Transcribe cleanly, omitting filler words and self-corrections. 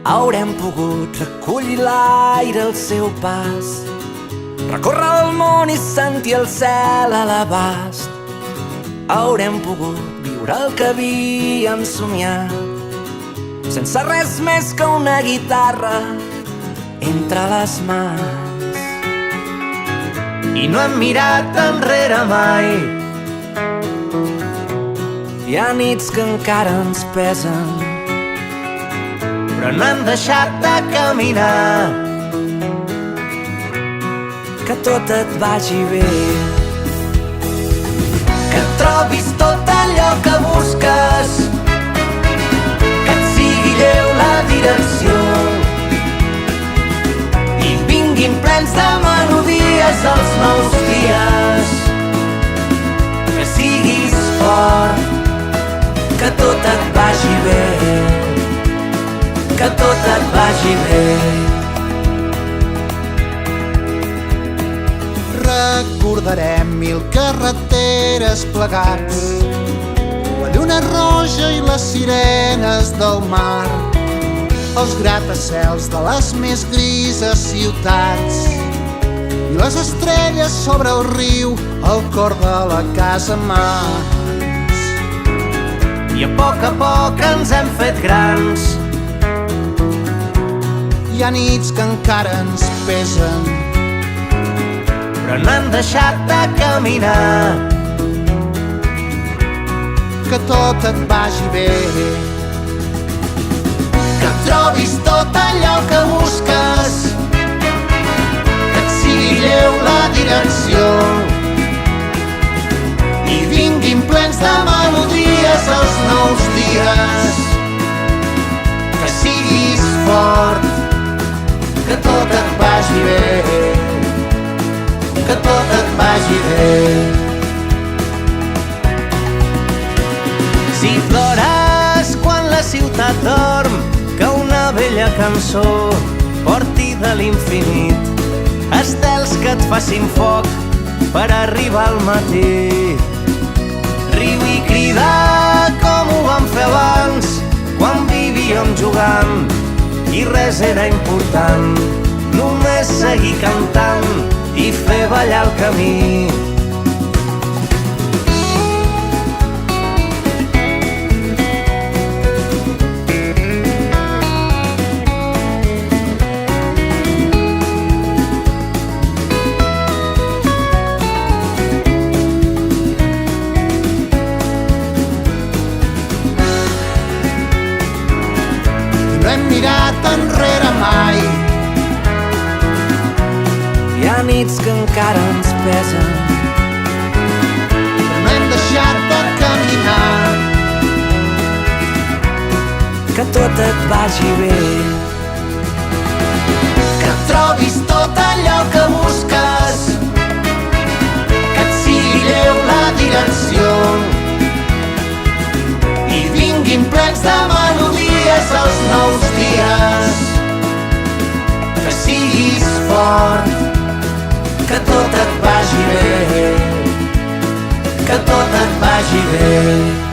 haurem pogut recollir l'aire al seu pas, recórrer el món i sentir el cel a l'abast. Haurem pogut viure el que havíem somiat, sense res més que una guitarra entre les mans. I no hem mirat enrere mai. Hi ha nits que encara ens pesen, però no hem deixat de caminar. Que tot et vagi bé, que trobis tot allò que busques, que et sigui lleu la direcció i vinguin plens de melodies els nous dies. Que siguis fort, que tot et vagi bé, que tot et vagi bé. Recordarem mil carreteres plegats, la lluna roja i les sirenes del mar, els gratacels de les més grises ciutats i les estrelles sobre el riu al cor de la casa mans. I a poc ens hem fet grans. Hi ha nits que encara ens pesen, però no hem deixat de caminar. que tot et vagi bé, Que trobis tot allò que busques, que et sigui lleu la direcció i vinguin plens de melodies els nous dies. Que siguis fort, que tot et vagi bé, que tot et vagi bé. Si plores quan la ciutat dorm, que una vella cançó porti de l'infinit estels que et facin foc per arribar al matí. Riu i crida com ho vam fer abans, quan vivíem jugant i res era important, només seguir cantant i fer ballar el camí. no hem mirat enrere mai. Hi ha nits que encara ens pesen, però no hem deixat de caminar. que tot et vagi bé, que trobis tot allò que busques, que et sigui lleu la direcció i vinguin plens de melodies els nous dies. Que siguis fort, que tot et vagi bé, que tot et vagi bé.